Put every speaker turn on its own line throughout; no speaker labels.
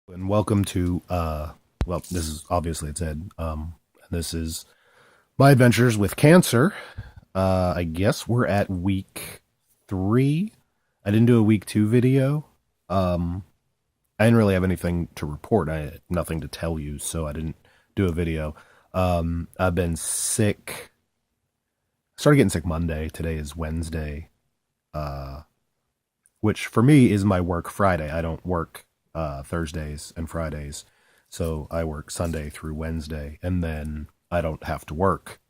And welcome to well, this is obviously it's Ed. This is my adventures with cancer. I guess we're at week 3. I didn't do a week 2 video. Um I didn't really have anything to report. I had nothing to tell you, so I didn't do a video. I've been sick. Started getting sick Monday. Today is Wednesday. Uh which for me is my work Friday. I don't work Thursdays and Fridays. So I work Sunday through Wednesday, and then I don't have to work,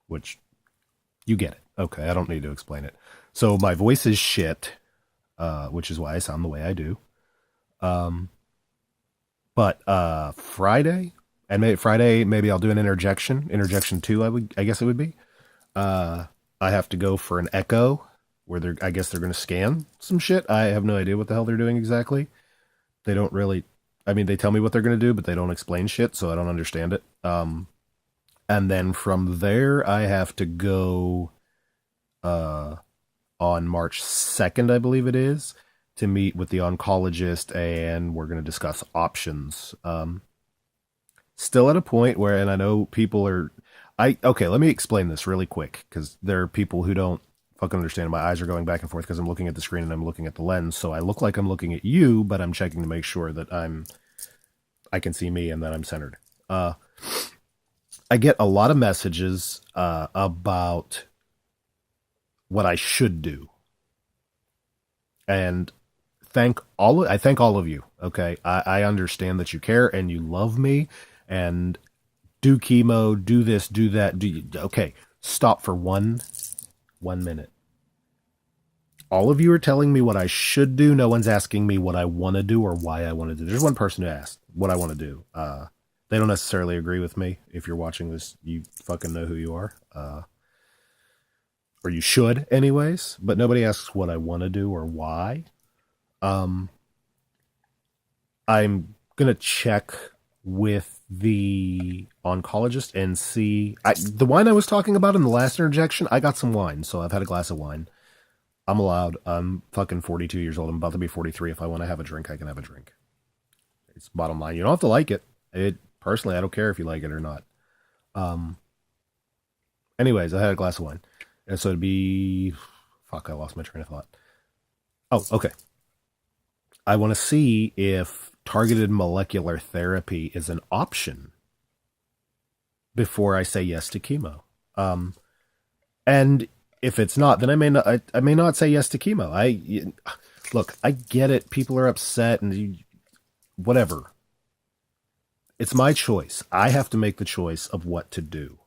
which you get it. Okay, I don't need to explain it. So my voice is shit, which is why I sound the way I do. Um, but Friday, and Friday maybe I'll do an interjection 2. I guess it would be. Uh, I have to go for an echo where I guess they're going to scan some shit. I have no idea what the hell they're doing exactly. They don't really. I mean, they tell me what they're going to do, but they don't explain shit, so I don't understand it. And then from there, I have to go uh, on March 2nd, I believe it is, to meet with the oncologist, and we're going to discuss options. Still at a point where, and I know people are. Okay, let me explain this really quick because there are people who don't fucking understand. My eyes are going back and forth because I'm looking at the screen and I'm looking at the lens, so I look like I'm looking at you, but I'm checking to make sure that I can see me and that I'm centered. I get a lot of messages about what I should do, and I thank all of you. Okay, I understand that you care and you love me, and do chemo, do this, do that. Okay? Stop for one minute. All of you are telling me what I should do. No one's asking me what I want to do or why I want to do. There's one person who asked what I want to do. They don't necessarily agree with me. If you're watching this, you fucking know who you are. Or you should, anyways. But nobody asks what I want to do or why. Um, I'm gonna check with the oncologist and see. The wine I was talking about in the last interjection. I got some wine, so I've had a glass of wine. I'm allowed. I'm fucking 42 years old. I'm about to be 43. If I want to have a drink, I can have a drink. It's bottom line. You don't have to like it. It personally, I don't care if you like it or not. Um. Anyways, I had a glass of wine, and so it'd be. Fuck, I lost my train of thought. Oh, okay. I want to see if targeted molecular therapy is an option before I say yes to chemo. Um, and if it's not, then I may not say yes to chemo. Look, I get it. People are upset and whatever. It's my choice. I have to make the choice of what to do.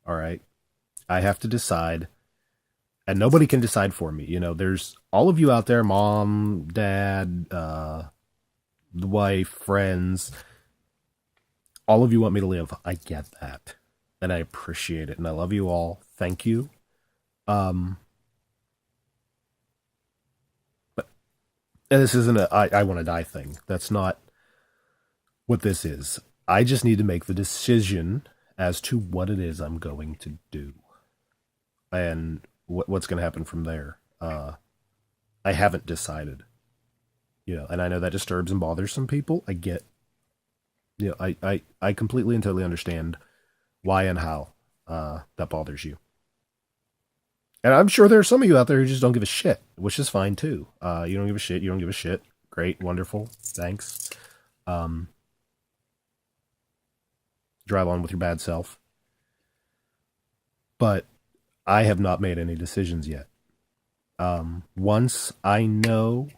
All right. I have to decide, and nobody can decide for me. There's all of you out there, mom, dad, the wife, friends. All of you want me to live. I get that, and I appreciate it, and I love you all. Thank you. Um, but this isn't a I want to die thing. That's not what this is. I just need to make the decision as to what it is I'm going to do and what's going to happen from there. I haven't decided, and I know that disturbs and bothers some people. I get, I completely and totally understand why and how that bothers you. And I'm sure there are some of you out there who just don't give a shit, which is fine too. You don't give a shit. You don't give a shit. Great, wonderful. Thanks. Um, Drive on with your bad self. But I have not made any decisions yet. Once I know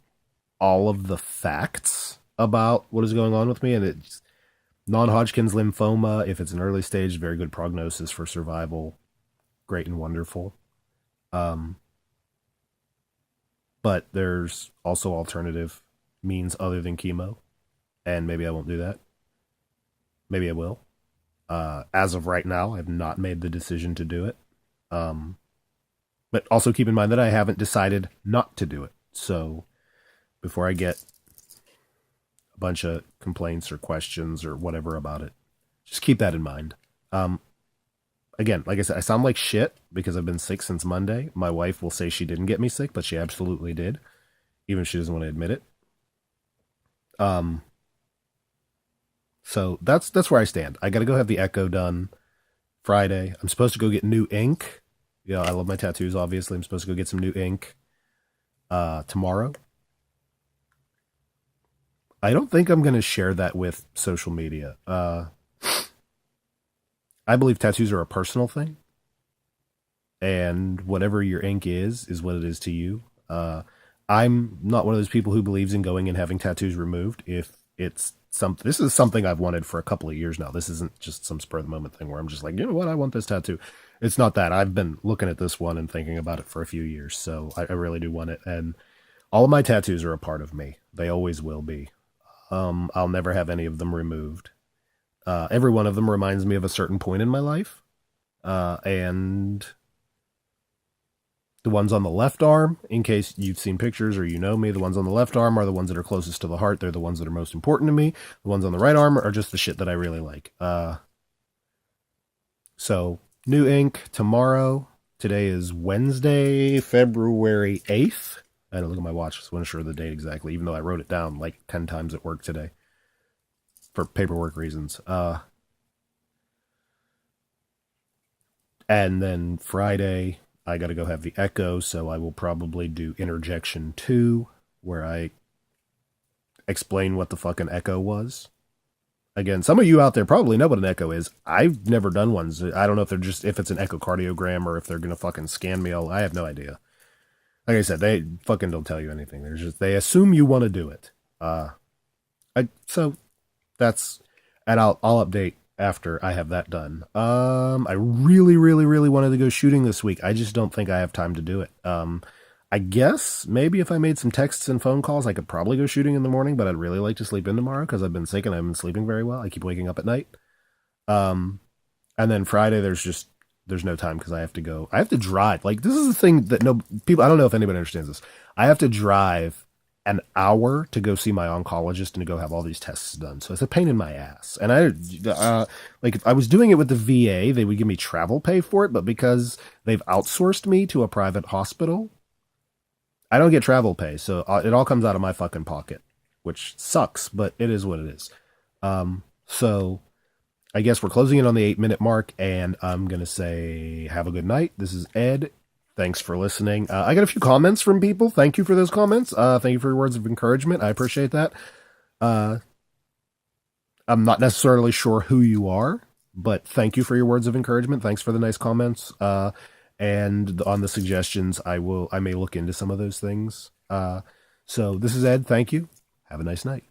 all of the facts about what is going on with me, and it's non-Hodgkin's lymphoma, if it's an early stage, very good prognosis for survival, great and wonderful. Um, but there's also alternative means other than chemo, and maybe I won't do that. Maybe I will. As of right now, I've not made the decision to do it. Um, but also keep in mind that I haven't decided not to do it. So before I get a bunch of complaints or questions or whatever about it, just keep that in mind. Um, Again, like I said, I sound like shit because I've been sick since Monday. My wife will say she didn't get me sick, but she absolutely did, even if she doesn't want to admit it. Um, so that's where I stand. I got to go have the echo done Friday. I'm supposed to go get new ink. Yeah, I love my tattoos. Obviously, I'm supposed to go get some new ink tomorrow. I don't think I'm going to share that with social media. I believe tattoos are a personal thing, and whatever your ink is what it is to you. I'm not one of those people who believes in going and having tattoos removed if it's something. This is something I've wanted for a couple of years now. This isn't just some spur of the moment thing where I'm just like, you know what, I want this tattoo. It's not that. I've been looking at this one and thinking about it for a few years, so I really do want it. And all of my tattoos are a part of me. They always will be. I'll never have any of them removed. Every one of them reminds me of a certain point in my life, and the ones on the left arm, in case you've seen pictures or you know me, the ones on the left arm are the ones that are closest to the heart. They're the ones that are most important to me. The ones on the right arm are just the shit that I really like. So, new ink tomorrow. Today is Wednesday, February 8th. I had to look at my watch, so I wasn't sure of the date exactly, even though I wrote it down like 10 times at work today for paperwork reasons. And then Friday, I got to go have the echo, so I will probably do interjection 2, where I explain what the fucking echo was. Again, some of you out there probably know what an echo is. I've never done one. I don't know if they're just if it's an echocardiogram or if they're gonna fucking scan me. I have no idea. Like I said, they fucking don't tell you anything. They're just they assume you want to do it. So that's and I'll update after I have that done. I really, really, really wanted to go shooting this week. I just don't think I have time to do it. I guess maybe if I made some texts and phone calls, I could probably go shooting in the morning, but I'd really like to sleep in tomorrow because I've been sick and I haven't been sleeping very well. I keep waking up at night. And then Friday, there's no time because I have to go. I have to drive. Like this is the thing that no people. I don't know if anybody understands this. I have to drive an hour to go see my oncologist and to go have all these tests done. So it's a pain in my ass. And like if I was doing it with the VA, they would give me travel pay for it, but because they've outsourced me to a private hospital, I don't get travel pay. So it all comes out of my fucking pocket, which sucks, but it is what it is. So I guess we're closing in on the 8-minute mark, and I'm going to say have a good night. This is Ed. Thanks for listening. I got a few comments from people. Thank you for those comments. Thank you for your words of encouragement. I appreciate that. I'm not necessarily sure who you are, but thank you for your words of encouragement. Thanks for the nice comments. And on the suggestions, I may look into some of those things. So this is Ed. Thank you. Have a nice night.